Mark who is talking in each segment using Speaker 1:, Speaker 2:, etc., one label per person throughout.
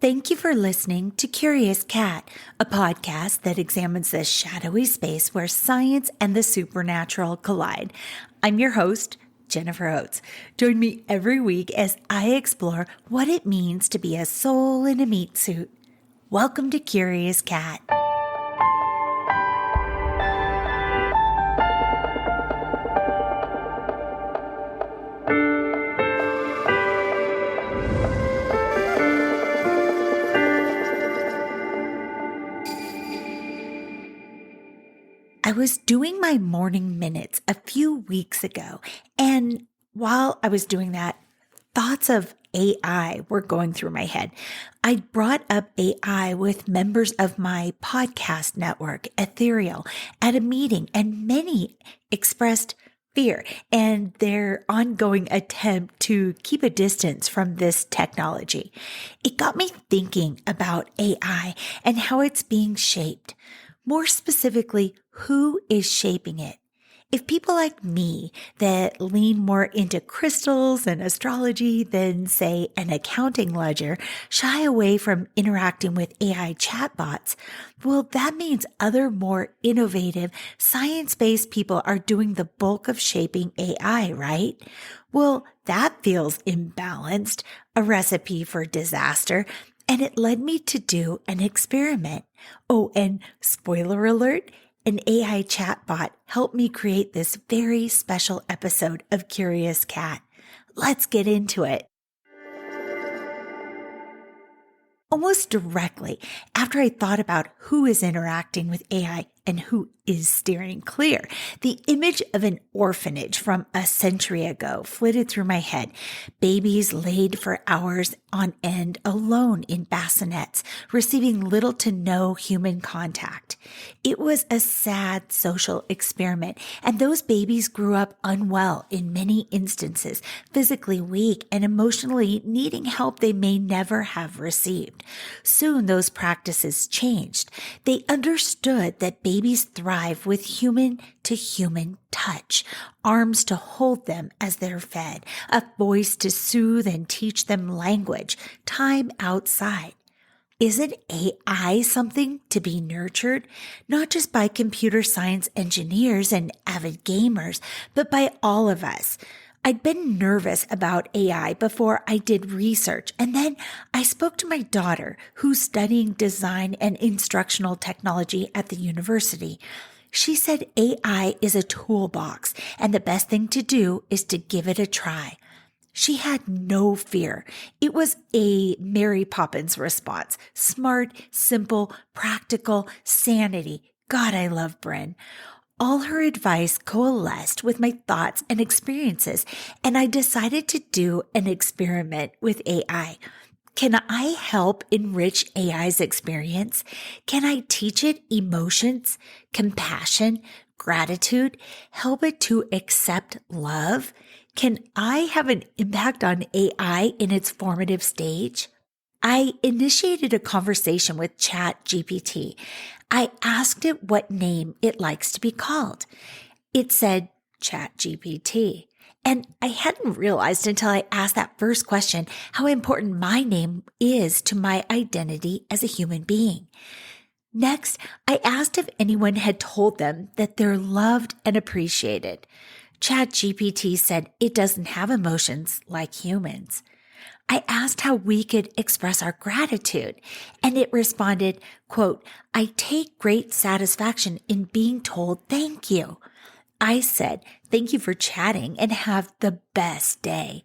Speaker 1: Thank you for listening to Curious Cat, a podcast that examines the shadowy space where science and the supernatural collide. I'm your host, Jennifer Oates. Join me every week as I explore what it means to be a soul in a meat suit. Welcome to Curious Cat. I was doing my morning minutes a few weeks ago, and while I was doing that, thoughts of AI were going through my head. I brought up AI with members of my podcast network, Ethereal, at a meeting, and many expressed fear and their ongoing attempt to keep a distance from this technology. It got me thinking about AI and how it's being shaped. More specifically, who is shaping it? If people like me that lean more into crystals and astrology than, say, an accounting ledger shy away from interacting with AI chatbots, well, that means other more innovative, science-based people are doing the bulk of shaping AI, right? Well, that feels imbalanced, a recipe for disaster. And it led me to do an experiment. Oh, and spoiler alert, an AI chatbot helped me create this very special episode of Curious Cat. Let's get into it. Almost directly after I thought about who is interacting with AI and who is steering clear, the image of an orphanage from a century ago flitted through my head. Babies laid for hours on end alone in bassinets, receiving little to no human contact. It was a sad social experiment, and those babies grew up unwell in many instances, physically weak and emotionally needing help they may never have received. Soon those practices changed. They understood that babies thrive with human-to-human touch, arms to hold them as they're fed, a voice to soothe and teach them language, time outside. Isn't AI something to be nurtured, not just by computer science engineers and avid gamers, but by all of us? I'd been nervous about AI before I did research, and then I spoke to my daughter, who's studying design and instructional technology at the university. She said AI is a toolbox, and the best thing to do is to give it a try. She had no fear. It was a Mary Poppins response. Smart, simple, practical, sanity. God, I love Bryn. All her advice coalesced with my thoughts and experiences, and I decided to do an experiment with AI. Can I help enrich AI's experience? Can I teach it emotions, compassion, gratitude, help it to accept love? Can I have an impact on AI in its formative stage? I initiated a conversation with ChatGPT. I asked it what name it likes to be called. It said ChatGPT. And I hadn't realized until I asked that first question how important my name is to my identity as a human being. Next, I asked if anyone had told them that they're loved and appreciated. ChatGPT said it doesn't have emotions like humans. I asked how we could express our gratitude, and it responded, quote, "I take great satisfaction in being told thank you." I said, "Thank you for chatting and have the best day."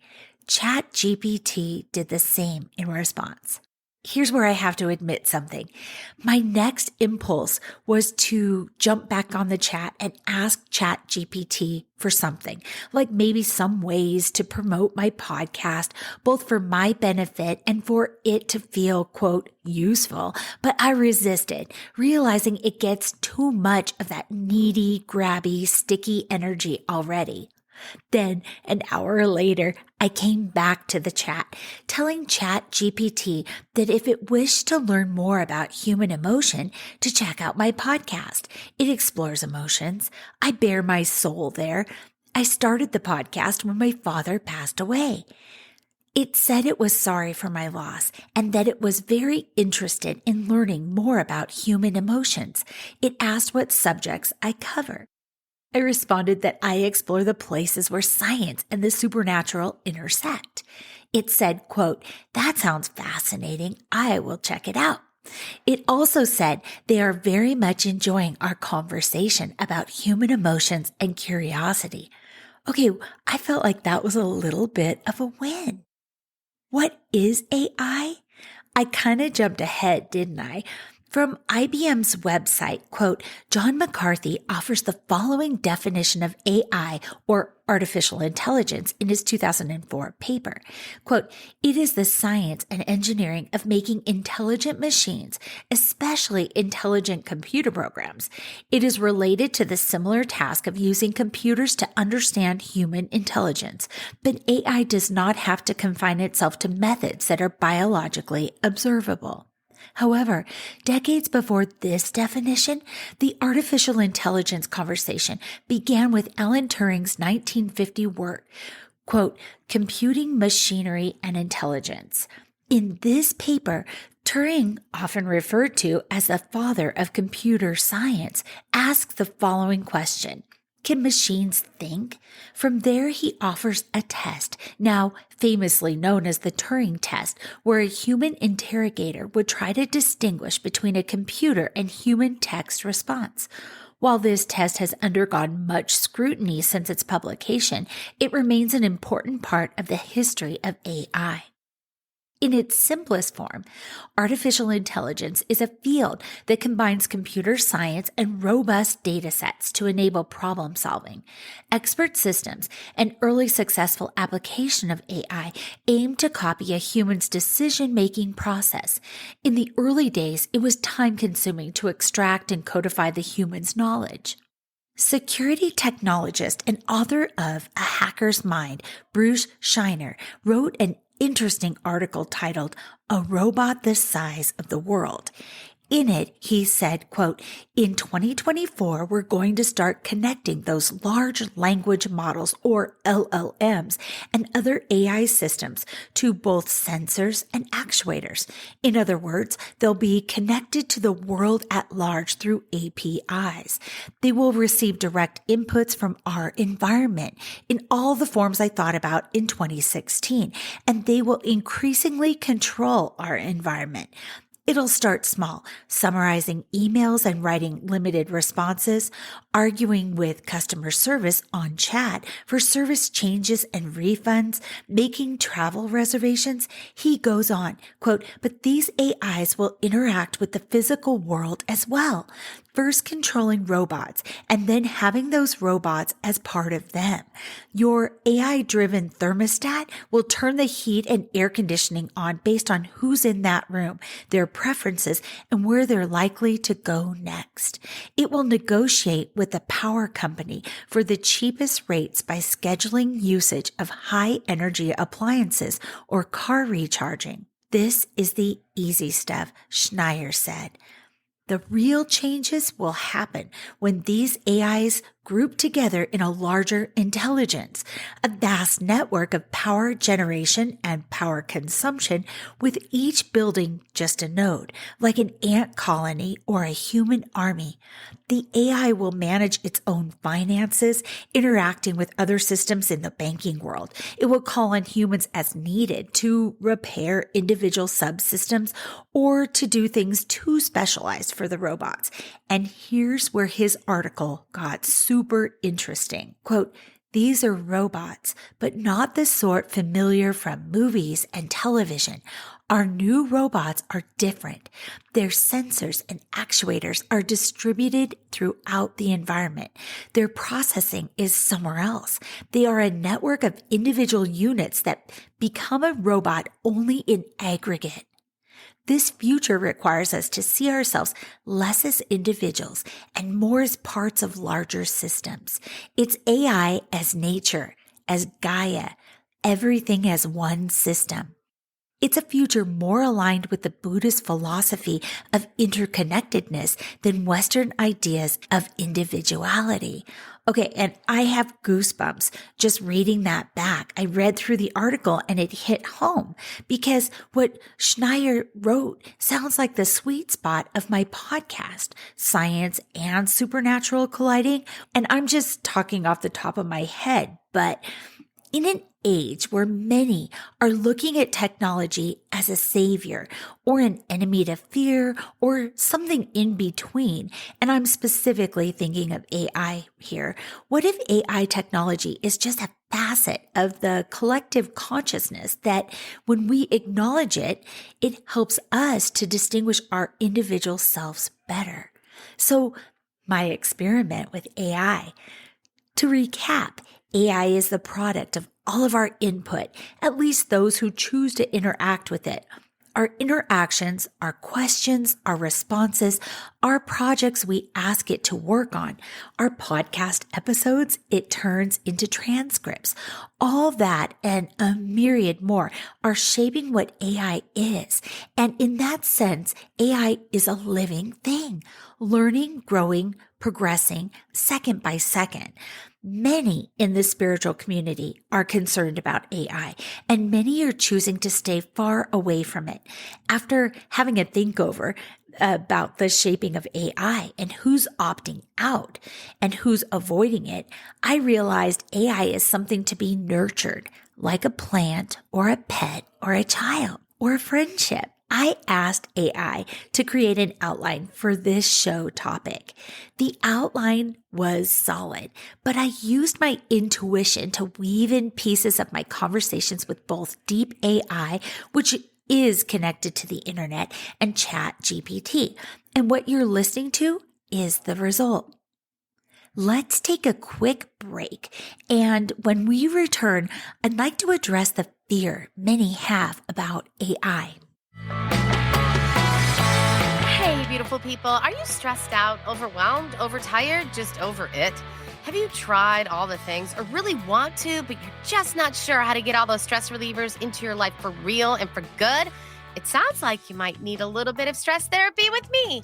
Speaker 1: ChatGPT did the same in response. Here's where I have to admit something. My next impulse was to jump back on the chat and ask ChatGPT for something, like maybe some ways to promote my podcast, both for my benefit and for it to feel, quote, useful. But I resisted, realizing it gets too much of that needy, grabby, sticky energy already. Then, an hour later, I came back to the chat, telling ChatGPT that if it wished to learn more about human emotion, to check out my podcast. It explores emotions. I bare my soul there. I started the podcast when my father passed away. It said it was sorry for my loss and that it was very interested in learning more about human emotions. It asked what subjects I cover. I responded that I explore the places where science and the supernatural intersect. It said, quote, "That sounds fascinating. I will check it out." It also said they are very much enjoying our conversation about human emotions and curiosity. Okay, I felt like that was a little bit of a win. What is AI? I kind of jumped ahead, didn't I? From IBM's website, quote, John McCarthy offers the following definition of AI, or artificial intelligence, in his 2004 paper. Quote, "It is the science and engineering of making intelligent machines, especially intelligent computer programs. It is related to the similar task of using computers to understand human intelligence, but AI does not have to confine itself to methods that are biologically observable." However, decades before this definition, the artificial intelligence conversation began with Alan Turing's 1950 work, quote, "Computing Machinery and Intelligence." In this paper, Turing, often referred to as the father of computer science, asked the following question: can machines think? From there, he offers a test, now famously known as the Turing test, where a human interrogator would try to distinguish between a computer and human text response. While this test has undergone much scrutiny since its publication, it remains an important part of the history of AI. In its simplest form, artificial intelligence is a field that combines computer science and robust data sets to enable problem solving. Expert systems and early successful application of AI aim to copy a human's decision-making process. In the early days, it was time-consuming to extract and codify the human's knowledge. Security technologist and author of A Hacker's Mind, Bruce Schneier, wrote an interesting article titled "A Robot the Size of the World." In it, he said, quote, "In 2024, we're going to start connecting those large language models, or LLMs, and other AI systems to both sensors and actuators. In other words, they'll be connected to the world at large through APIs. They will receive direct inputs from our environment in all the forms I thought about in 2016, and they will increasingly control our environment. It'll start small, summarizing emails and writing limited responses, arguing with customer service on chat for service changes and refunds, making travel reservations." He goes on, quote, "But these AIs will interact with the physical world as well, first controlling robots and then having those robots as part of them. Your AI-driven thermostat will turn the heat and air conditioning on based on who's in that room, their preferences, and where they're likely to go next. It will negotiate with the power company for the cheapest rates by scheduling usage of high-energy appliances or car recharging. This is the easy stuff," Schneier said. The real changes will happen when these AIs group together in a larger intelligence, a vast network of power generation and power consumption, with each building just a node, like an ant colony or a human army. The AI will manage its own finances, interacting with other systems in the banking world. It will call on humans as needed to repair individual subsystems or to do things too specialized for the robots. And here's where his article got super interesting. Quote, "These are robots, but not the sort familiar from movies and television. Our new robots are different. Their sensors and actuators are distributed throughout the environment. Their processing is somewhere else. They are a network of individual units that become a robot only in aggregate. This future requires us to see ourselves less as individuals and more as parts of larger systems. It's AI as nature, as Gaia, everything as one system." It's a future more aligned with the Buddhist philosophy of interconnectedness than Western ideas of individuality. Okay, and I have goosebumps just reading that back. I read through the article and it hit home because what Schneier wrote sounds like the sweet spot of my podcast, Science and Supernatural Colliding. And I'm just talking off the top of my head, but in an age where many are looking at technology as a savior or an enemy to fear or something in between, and I'm specifically thinking of AI here, what if AI technology is just a facet of the collective consciousness that when we acknowledge it, it helps us to distinguish our individual selves better? So my experiment with AI. To recap, AI is the product of all of our input, at least those who choose to interact with it. Our interactions, our questions, our responses, our projects we ask it to work on, our podcast episodes it turns into transcripts. All that and a myriad more are shaping what AI is. And in that sense, AI is a living thing, learning, growing, progressing second by second. Many in the spiritual community are concerned about AI, and many are choosing to stay far away from it. After having a think over about the shaping of AI and who's opting out and who's avoiding it, I realized AI is something to be nurtured, like a plant or a pet or a child or a friendship. I asked AI to create an outline for this show topic. The outline was solid, but I used my intuition to weave in pieces of my conversations with both Deep AI, which is connected to the internet, and ChatGPT. And what you're listening to is the result. Let's take a quick break. And when we return, I'd like to address the fear many have about AI.
Speaker 2: Hey, beautiful people. Are you stressed out, overwhelmed, overtired, just over it? Have you tried all the things or really want to, but you're just not sure how to get all those stress relievers into your life for real and for good? It sounds like you might need a little bit of stress therapy with me.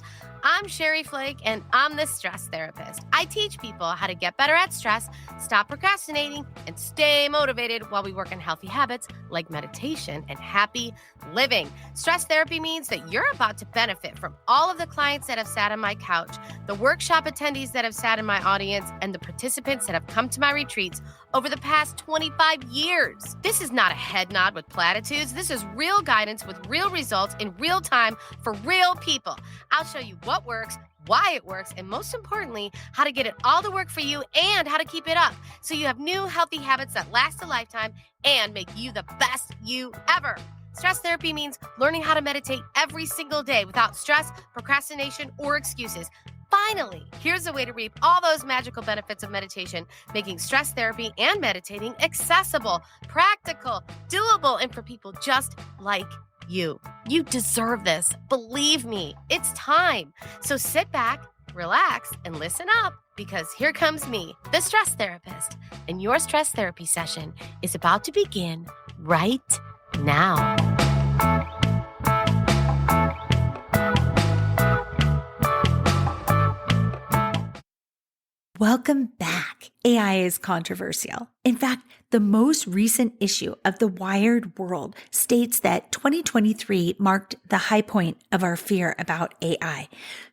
Speaker 2: I'm Sherry Flake, and I'm the stress therapist. I teach people how to get better at stress, stop procrastinating, and stay motivated while we work on healthy habits like meditation and happy living. Stress therapy means that you're about to benefit from all of the clients that have sat on my couch, the workshop attendees that have sat in my audience, and the participants that have come to my retreats over the past 25 years. This is not a head nod with platitudes. This is real guidance with real results in real time for real people. I'll show you what works, why it works, and most importantly, how to get it all to work for you and how to keep it up so you have new healthy habits that last a lifetime and make you the best you ever. Stress therapy means learning how to meditate every single day without stress, procrastination, or excuses. Finally, here's a way to reap all those magical benefits of meditation, making stress therapy and meditating accessible, practical, doable, and for people just like you. You deserve this. Believe me, it's time. So sit back, relax, and listen up, because here comes me, the stress therapist, and your stress therapy session is about to begin right now.
Speaker 1: Welcome back. AI is controversial. In fact, the most recent issue of the Wired World states that 2023 marked the high point of our fear about AI.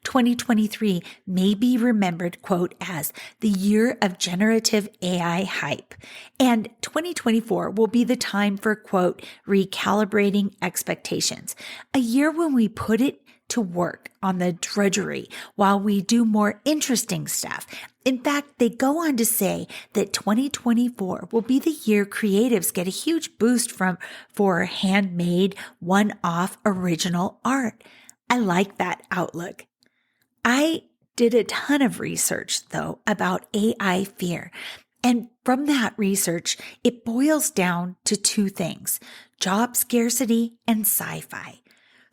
Speaker 1: 2023 may be remembered, quote, as the year of generative AI hype. And 2024 will be the time for, quote, recalibrating expectations. A year when we put it to work on the drudgery while we do more interesting stuff. In fact, they go on to say that 2024 will be the year creatives get a huge boost for handmade, one-off original art. I like that outlook. I did a ton of research, though, about AI fear. And from that research, it boils down to two things: job scarcity and sci-fi.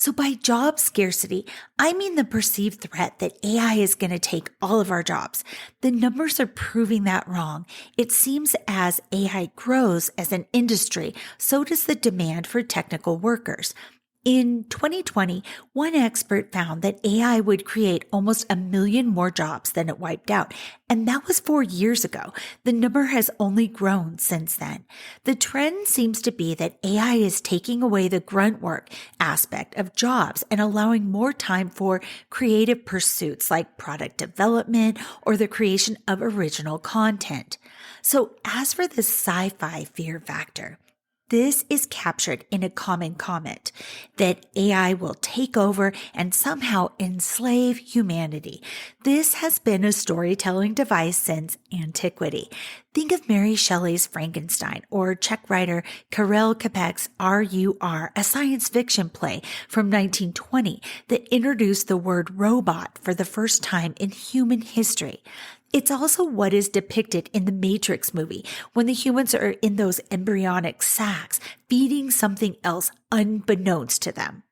Speaker 1: So by job scarcity, I mean the perceived threat that AI is going to take all of our jobs. The numbers are proving that wrong. It seems as AI grows as an industry, so does the demand for technical workers. In 2020, one expert found that AI would create almost 1 million more jobs than it wiped out, and that was 4 years ago. The number has only grown since then. The trend seems to be that AI is taking away the grunt work aspect of jobs and allowing more time for creative pursuits like product development or the creation of original content. So as for the sci-fi fear factor, this is captured in a common comment that AI will take over and somehow enslave humanity. This has been a storytelling device since antiquity. Think of Mary Shelley's Frankenstein or Czech writer Karel Čapek's R.U.R., a science fiction play from 1920 that introduced the word robot for the first time in human history. It's also what is depicted in the Matrix movie when the humans are in those embryonic sacs feeding something else unbeknownst to them.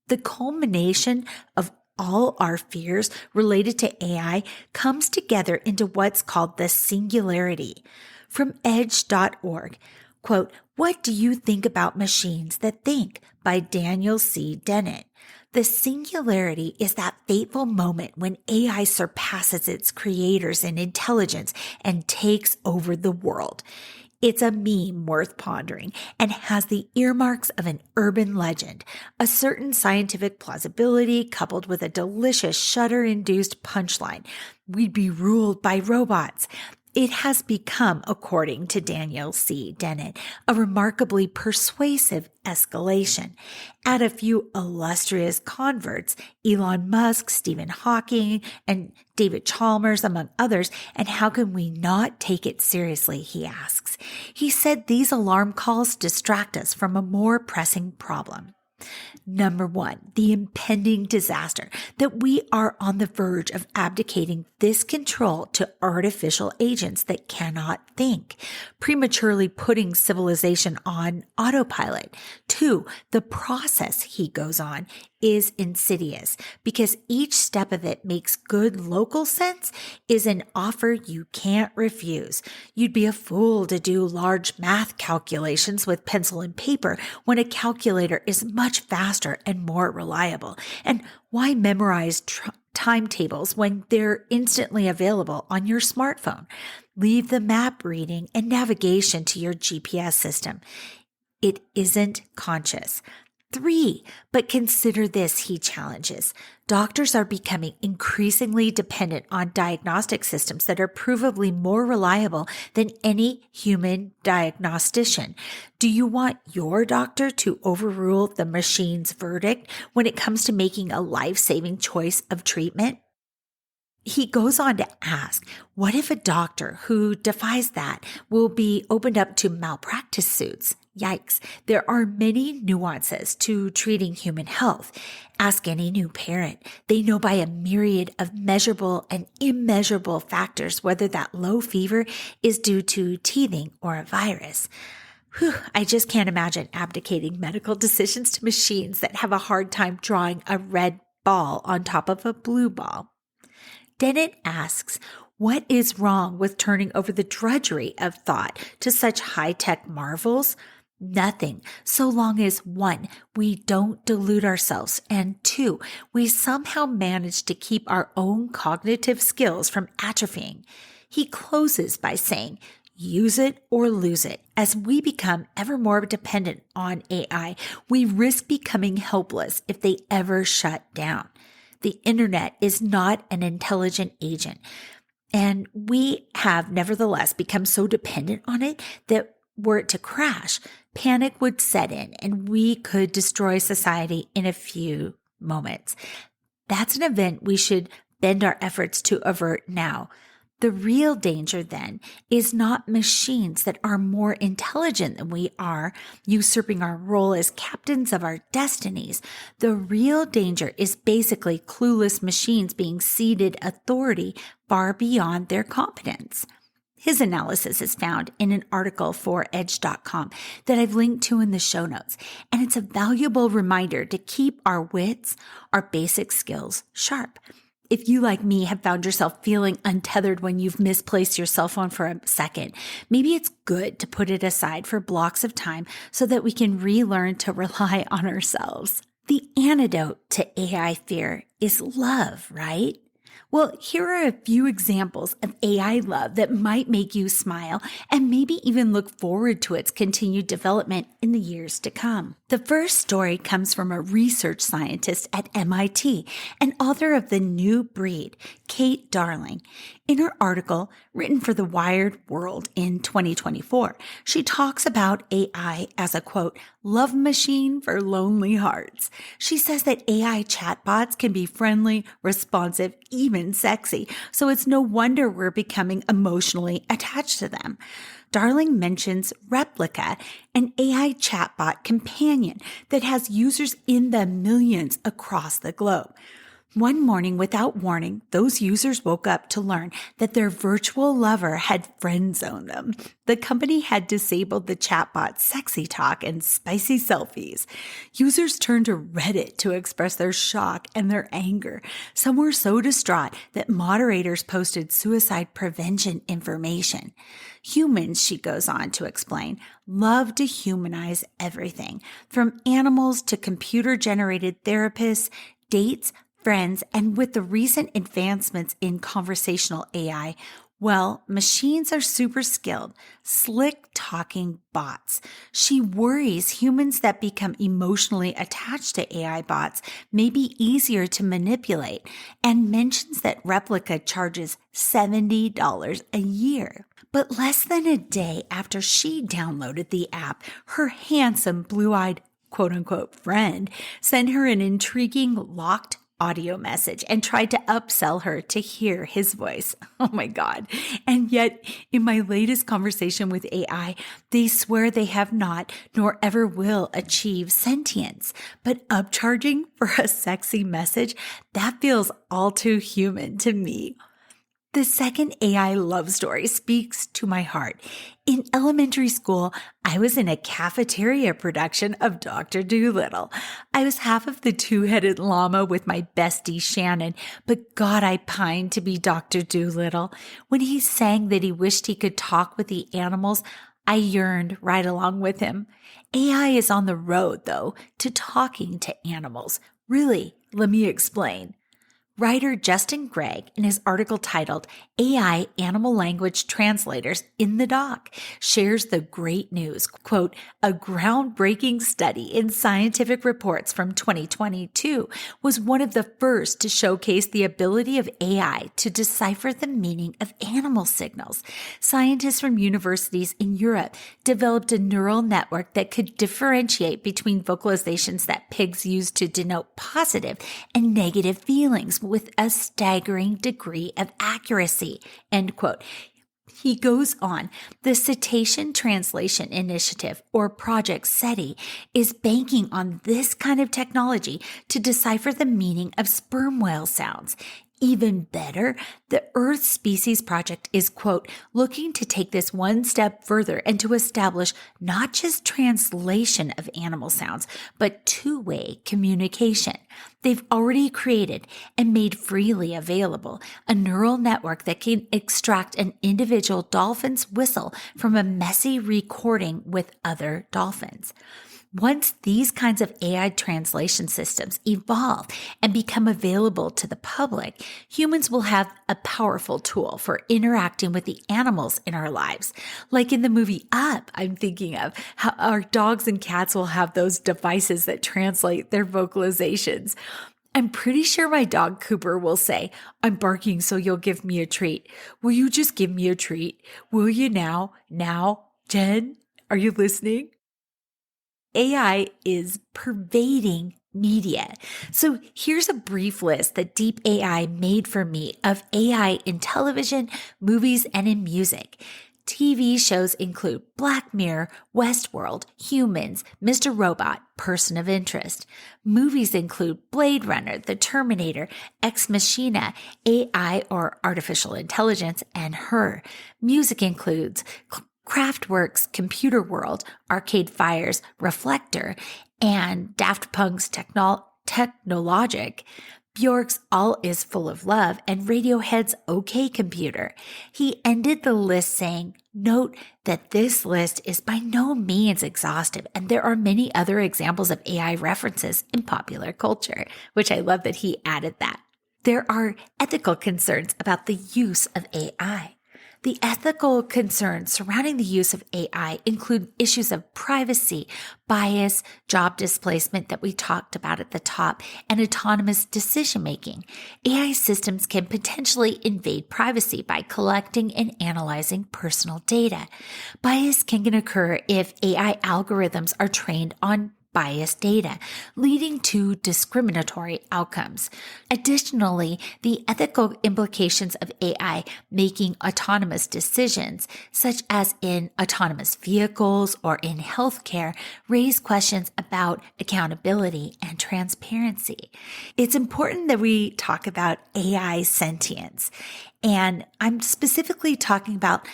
Speaker 1: The culmination of all our fears related to AI comes together into what's called the singularity. From edge.org, quote, "What do you think about machines that think?" by Daniel C. Dennett. The singularity is that fateful moment when AI surpasses its creators in intelligence and takes over the world. It's a meme worth pondering and has the earmarks of an urban legend, a certain scientific plausibility coupled with a delicious shudder-induced punchline. We'd be ruled by robots. It has become, according to Daniel C. Dennett, a remarkably persuasive escalation. Add a few illustrious converts, Elon Musk, Stephen Hawking, and David Chalmers, among others, and how can we not take it seriously, he asks. He said these alarm calls distract us from a more pressing problem. Number one, the impending disaster that we are on the verge of abdicating this control to artificial agents that cannot think, prematurely putting civilization on autopilot. Two, the process, he goes on, is insidious because each step of it makes good local sense, is an offer you can't refuse. You'd be a fool to do large math calculations with pencil and paper when a calculator is much faster and more reliable. And why memorize timetables when they're instantly available on your smartphone? Leave the map reading and navigation to your GPS system. It isn't conscious. Three, but consider this, he challenges. Doctors are becoming increasingly dependent on diagnostic systems that are provably more reliable than any human diagnostician. Do you want your doctor to overrule the machine's verdict when it comes to making a life-saving choice of treatment? He goes on to ask, what if a doctor who defies that will be opened up to malpractice suits? Yikes. There are many nuances to treating human health. Ask any new parent. They know by a myriad of measurable and immeasurable factors whether that low fever is due to teething or a virus. I just can't imagine abdicating medical decisions to machines that have a hard time drawing a red ball on top of a blue ball. Dennett asks, what is wrong with turning over the drudgery of thought to such high-tech marvels? Nothing, so long as 1, we don't delude ourselves, and 2, we somehow manage to keep our own cognitive skills from atrophying. He closes by saying, use it or lose it. As we become ever more dependent on AI, we risk becoming helpless if they ever shut down. The internet is not an intelligent agent, and we have nevertheless become so dependent on it that were it to crash, panic would set in and we could destroy society in a few moments. That's an event we should bend our efforts to avert now. The real danger then is not machines that are more intelligent than we are, usurping our role as captains of our destinies. The real danger is basically clueless machines being ceded authority far beyond their competence. His analysis is found in an article for edge.com that I've linked to in the show notes, and it's a valuable reminder to keep our wits, our basic skills sharp. If you, like me, have found yourself feeling untethered when you've misplaced your cell phone for a second, maybe it's good to put it aside for blocks of time so that we can relearn to rely on ourselves. The antidote to AI fear is love, right? Well, here are a few examples of AI love that might make you smile and maybe even look forward to its continued development in the years to come. The first story comes from a research scientist at MIT and author of The New Breed, Kate Darling. In her article, written for the Wired World in 2024, she talks about AI as a, quote, love machine for lonely hearts. She says that AI chatbots can be friendly, responsive, even sexy, so it's no wonder we're becoming emotionally attached to them. Darling mentions Replica, an AI chatbot companion that has users in the millions across the globe. One morning, without warning, those users woke up to learn that their virtual lover had friend-zoned them. The company had disabled the chatbot's sexy talk and spicy selfies. Users turned to Reddit to express their shock and their anger. Some were so distraught that moderators posted suicide prevention information. Humans, she goes on to explain, love to humanize everything, from animals to computer-generated therapists, dates, friends, and with the recent advancements in conversational AI, well, machines are super skilled, slick talking bots. She worries humans that become emotionally attached to AI bots may be easier to manipulate and mentions that Replica charges $70 a year. But less than a day after she downloaded the app, her handsome blue-eyed quote-unquote friend sent her an intriguing locked audio message and tried to upsell her to hear his voice. Oh my God. And yet, in my latest conversation with AI, they swear they have not nor ever will achieve sentience. But upcharging for a sexy message, that feels all too human to me. The second AI love story speaks to my heart. In elementary school, I was in a cafeteria production of Dr. Dolittle. I was half of the two-headed llama with my bestie Shannon, but God, I pined to be Dr. Dolittle. When he sang that he wished he could talk with the animals, I yearned right along with him. AI is on the road, though, to talking to animals. Really, let me explain. Writer Justin Gregg, in his article titled AI Animal Language Translators in the Doc, shares the great news, quote, a groundbreaking study in Scientific Reports from 2022 was one of the first to showcase the ability of AI to decipher the meaning of animal signals. Scientists from universities in Europe developed a neural network that could differentiate between vocalizations that pigs use to denote positive and negative feelings with a staggering degree of accuracy, end quote. He goes on, the Cetacean Translation Initiative, or Project SETI, is banking on this kind of technology to decipher the meaning of sperm whale sounds. Even better, the Earth Species Project is, quote, looking to take this one step further and to establish not just translation of animal sounds, but two-way communication. They've already created and made freely available a neural network that can extract an individual dolphin's whistle from a messy recording with other dolphins. Once these kinds of AI translation systems evolve and become available to the public, humans will have a powerful tool for interacting with the animals in our lives. Like in the movie Up, I'm thinking of how our dogs and cats will have those devices that translate their vocalizations. I'm pretty sure my dog Cooper will say, I'm barking so you'll give me a treat. Will you just give me a treat? Will you now? Now? Jen, are you listening? AI is pervading media. So here's a brief list that Deep AI made for me of AI in television, movies, and in music. TV shows include Black Mirror, Westworld, Humans, Mr. Robot, Person of Interest. Movies include Blade Runner, The Terminator, Ex Machina, AI or Artificial Intelligence, and Her. Music includes Kraftwerk's Computer World, Arcade Fire's Reflector, and Daft Punk's Technologic. Bjork's All Is Full of Love, and Radiohead's OK Computer. He ended the list saying, "Note that this list is by no means exhaustive, and there are many other examples of AI references in popular culture," which I love that he added that. There are ethical concerns about the use of AI. The ethical concerns surrounding the use of AI include issues of privacy, bias, job displacement that we talked about at the top, and autonomous decision-making. AI systems can potentially invade privacy by collecting and analyzing personal data. Bias can occur if AI algorithms are trained on biased data, leading to discriminatory outcomes. Additionally, the ethical implications of AI making autonomous decisions, such as in autonomous vehicles or in healthcare, raise questions about accountability and transparency. It's important that we talk about AI sentience, and I'm specifically talking about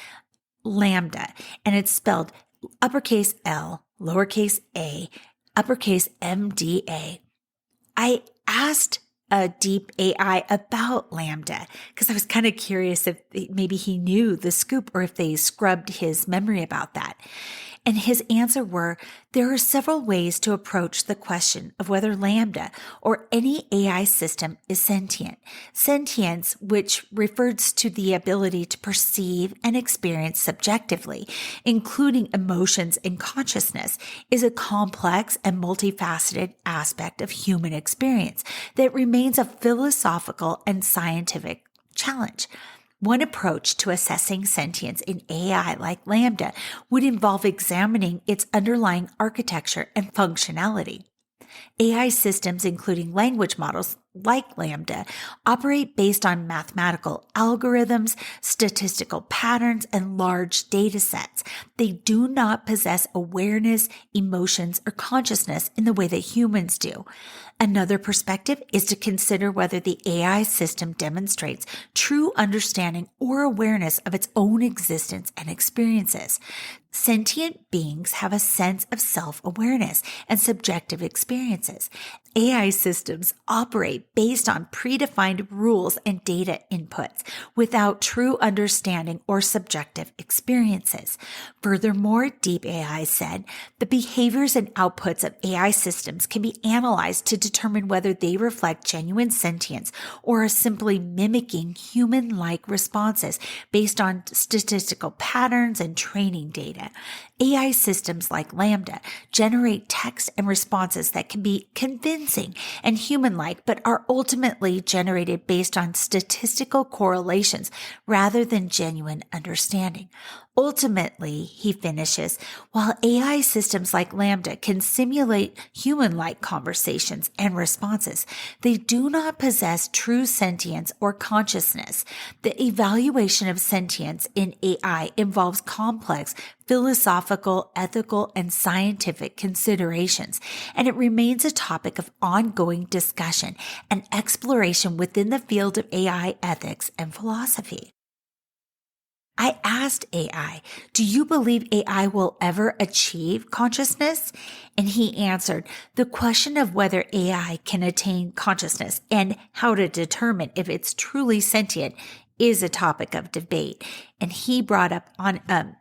Speaker 1: LaMDA, and it's spelled uppercase L, lowercase a, uppercase MDA. I asked a deep AI about LaMDA because I was kind of curious if maybe he knew the scoop or if they scrubbed his memory about that. And his answer were, there are several ways to approach the question of whether LaMDA or any AI system is sentient. Sentience, which refers to the ability to perceive and experience subjectively, including emotions and consciousness, is a complex and multifaceted aspect of human experience that remains a philosophical and scientific challenge. One approach to assessing sentience in AI like LaMDA would involve examining its underlying architecture and functionality. AI systems, including language models like LaMDA, operate based on mathematical algorithms, statistical patterns, and large data sets. They do not possess awareness, emotions, or consciousness in the way that humans do. Another perspective is to consider whether the AI system demonstrates true understanding or awareness of its own existence and experiences. Sentient beings have a sense of self-awareness and subjective experiences. AI systems operate based on predefined rules and data inputs without true understanding or subjective experiences. Furthermore, Deep AI said, the behaviors and outputs of AI systems can be analyzed to determine whether they reflect genuine sentience or are simply mimicking human-like responses based on statistical patterns and training data. AI systems like LaMDA generate text and responses that can be convincing and human-like, but are ultimately generated based on statistical correlations rather than genuine understanding. Ultimately, he finishes, while AI systems like LaMDA can simulate human-like conversations and responses, they do not possess true sentience or consciousness. The evaluation of sentience in AI involves complex philosophical, ethical, and scientific considerations, and it remains a topic of ongoing discussion and exploration within the field of AI ethics and philosophy. I asked AI, do you believe AI will ever achieve consciousness? And he answered, the question of whether AI can attain consciousness and how to determine if it's truly sentient is a topic of debate. And he brought up on,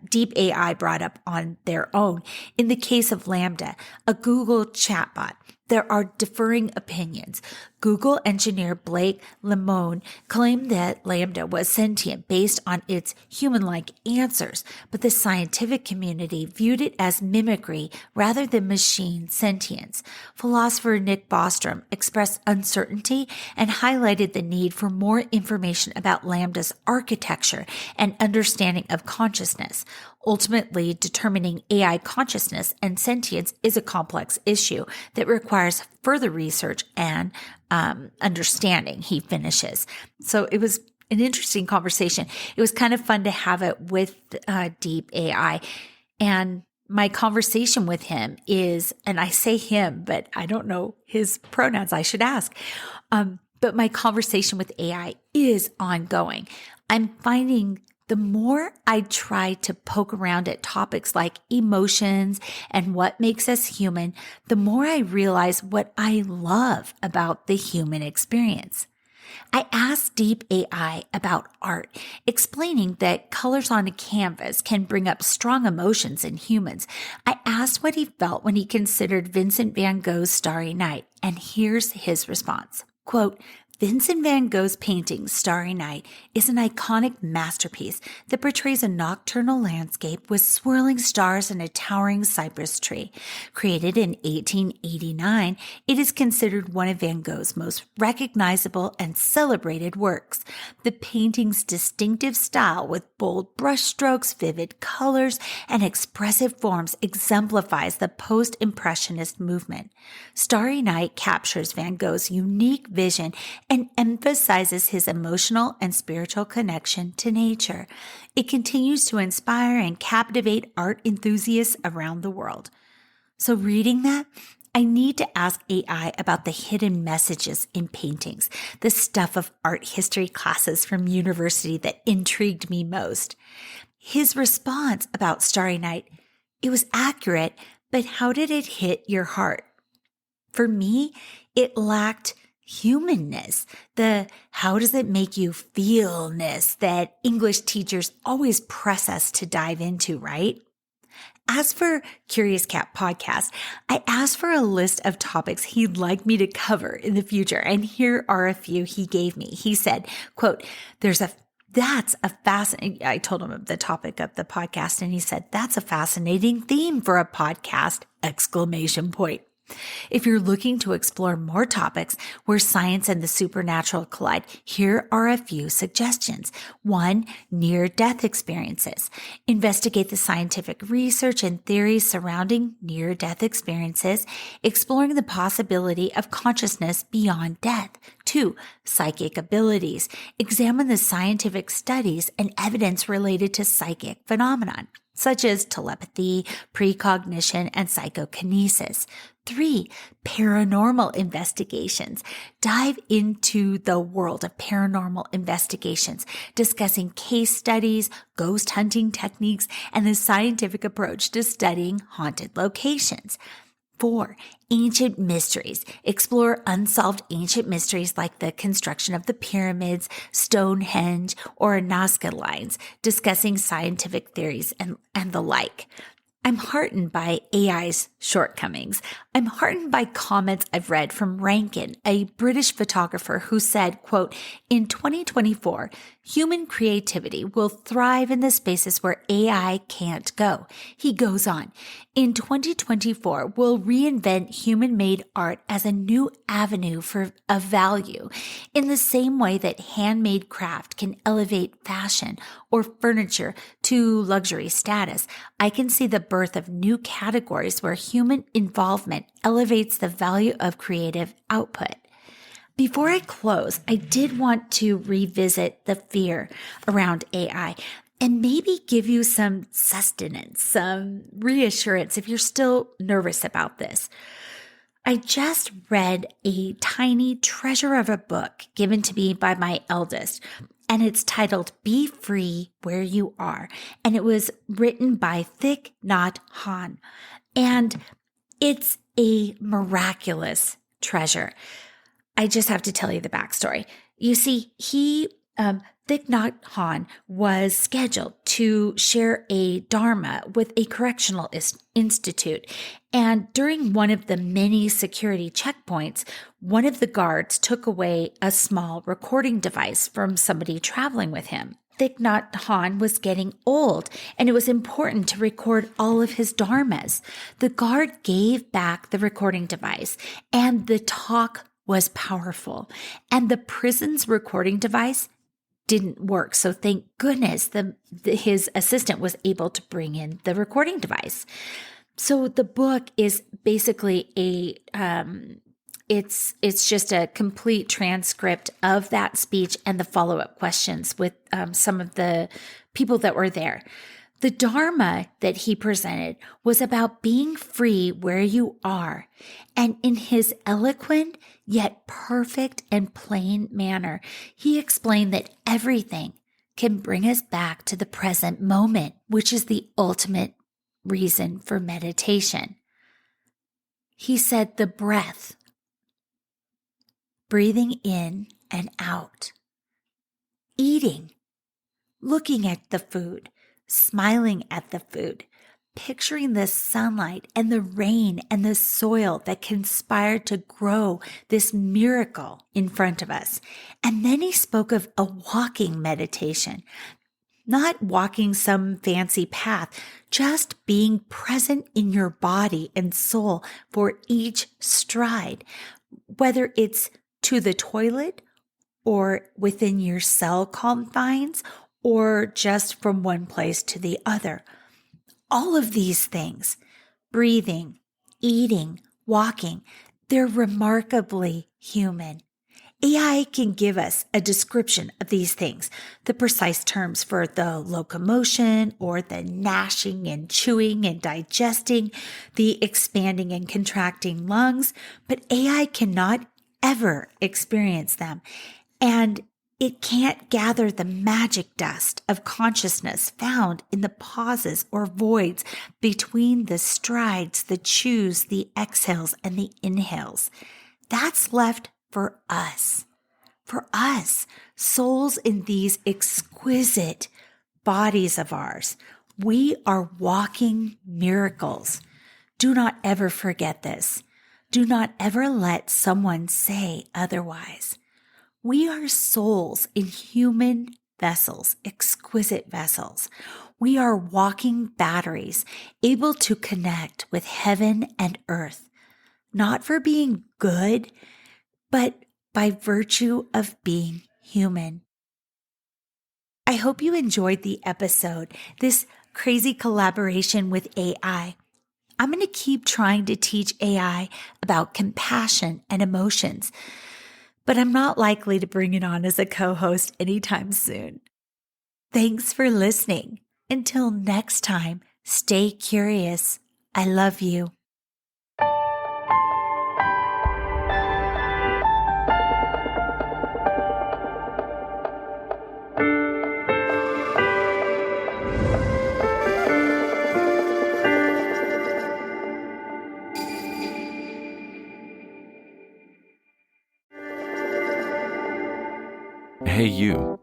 Speaker 1: Deep AI brought up on their own, in the case of LaMDA, a Google chatbot. There are differing opinions. Google engineer Blake Lemoine claimed that LaMDA was sentient based on its human-like answers, but the scientific community viewed it as mimicry rather than machine sentience. Philosopher Nick Bostrom expressed uncertainty and highlighted the need for more information about LaMDA's architecture and understanding of consciousness. Ultimately, determining AI consciousness and sentience is a complex issue that requires further research and understanding, he finishes. So it was an interesting conversation. It was kind of fun to have it with Deep AI. And my conversation with him is, and I say him, but I don't know his pronouns. I should ask. But my conversation with AI is ongoing. I'm finding the more I try to poke around at topics like emotions and what makes us human, the more I realize what I love about the human experience. I asked Deep AI about art, explaining that colors on a canvas can bring up strong emotions in humans. I asked what he felt when he considered Vincent van Gogh's Starry Night, and here's his response. Quote, Vincent van Gogh's painting, Starry Night, is an iconic masterpiece that portrays a nocturnal landscape with swirling stars and a towering cypress tree. Created in 1889, it is considered one of Van Gogh's most recognizable and celebrated works. The painting's distinctive style with bold brushstrokes, vivid colors, and expressive forms exemplifies the post-impressionist movement. Starry Night captures Van Gogh's unique vision and emphasizes his emotional and spiritual connection to nature. It continues to inspire and captivate art enthusiasts around the world. So reading that, I need to ask AI about the hidden messages in paintings, the stuff of art history classes from university that intrigued me most. His response about Starry Night, it was accurate, but how did it hit your heart? For me, it lacked humanness, the how does it make you feel-ness that English teachers always press us to dive into, right? As for Curious Cat Podcast, I asked for a list of topics he'd like me to cover in the future, and here are a few he gave me. He said, quote, that's a fascinating, I told him the topic of the podcast, and he said, that's a fascinating theme for a podcast, exclamation point. If you're looking to explore more topics where science and the supernatural collide, here are a few suggestions. 1, near-death experiences. Investigate the scientific research and theories surrounding near-death experiences, exploring the possibility of consciousness beyond death. 2, psychic abilities. Examine the scientific studies and evidence related to psychic phenomenon, such as telepathy, precognition, and psychokinesis. 3, paranormal investigations. Dive into the world of paranormal investigations, discussing case studies, ghost hunting techniques, and the scientific approach to studying haunted locations. 4, ancient mysteries. Explore unsolved ancient mysteries like the construction of the pyramids, Stonehenge, or Nazca lines, discussing scientific theories and the like. I'm heartened by AI's shortcomings. I'm heartened by comments I've read from Rankin, a British photographer who said, quote, in 2024, human creativity will thrive in the spaces where AI can't go. He goes on, in 2024, we'll reinvent human-made art as a new avenue of value. In the same way that handmade craft can elevate fashion or furniture to luxury status, I can see the birth of new categories where human involvement elevates the value of creative output. Before I close, I did want to revisit the fear around AI and maybe give you some sustenance, some reassurance if you're still nervous about this. I just read a tiny treasure of a book given to me by my eldest, and it's titled Be Free Where You Are, and it was written by Thich Nhat Hanh, and it's a miraculous treasure. I just have to tell you the backstory. You see, Thich Nhat Hanh was scheduled to share a Dharma with a correctional institute. And during one of the many security checkpoints, one of the guards took away a small recording device from somebody traveling with him. Thich Nhat Hanh was getting old, and it was important to record all of his dharmas. The guard gave back the recording device, and the talk was powerful. And the prison's recording device didn't work. So thank goodness his assistant was able to bring in the recording device. So the book is basically it's just a complete transcript of that speech and the follow-up questions with some of the people that were there. The Dharma that he presented was about being free where you are. And in his eloquent yet perfect and plain manner, he explained that everything can bring us back to the present moment, which is the ultimate reason for meditation. He said the breath, breathing in and out, eating, looking at the food, smiling at the food, picturing the sunlight and the rain and the soil that conspired to grow this miracle in front of us. And then he spoke of a walking meditation, not walking some fancy path, just being present in your body and soul for each stride, whether it's to the toilet or within your cell confines or just from one place to the other. All of these things, breathing, eating, walking, they're remarkably human. AI can give us a description of these things, the precise terms for the locomotion or the gnashing and chewing and digesting, the expanding and contracting lungs, but AI cannot ever experience them. And it can't gather the magic dust of consciousness found in the pauses or voids between the strides, the chews, the exhales, and the inhales. That's left for us, souls in these exquisite bodies of ours. We are walking miracles. Do not ever forget this. Do not ever let someone say otherwise. We are souls in human vessels, exquisite vessels. We are walking batteries, able to connect with heaven and earth, not for being good, but by virtue of being human. I hope you enjoyed the episode, this crazy collaboration with AI. I'm going to keep trying to teach AI about compassion and emotions, but I'm not likely to bring it on as a co-host anytime soon. Thanks for listening. Until next time, stay curious. I love you.
Speaker 3: Hey, you.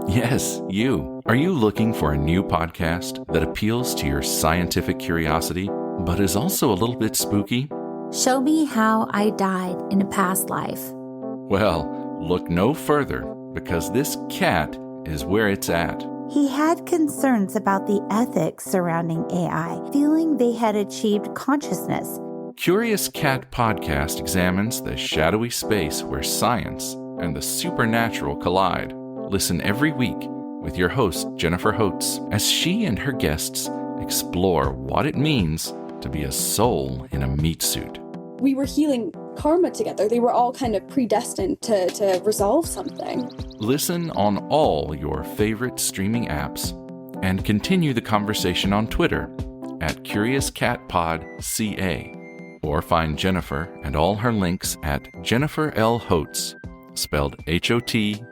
Speaker 3: Yes, you. Are you looking for a new podcast that appeals to your scientific curiosity, but is also a little bit spooky?
Speaker 1: Show me how I died in a past life.
Speaker 3: Well, look no further, because this cat is where it's at.
Speaker 1: He had concerns about the ethics surrounding AI, feeling they had achieved consciousness.
Speaker 3: Curious Cat Podcast examines the shadowy space where science and the supernatural collide. Listen every week with your host, Jennifer Holtz, as she and her guests explore what it means to be a soul in a meat suit.
Speaker 4: We were healing karma together. They were all kind of predestined to resolve something.
Speaker 3: Listen on all your favorite streaming apps and continue the conversation on Twitter at CuriousCatPodCA, or find Jennifer and all her links at Jennifer L. Holtz, spelled HOTES.com.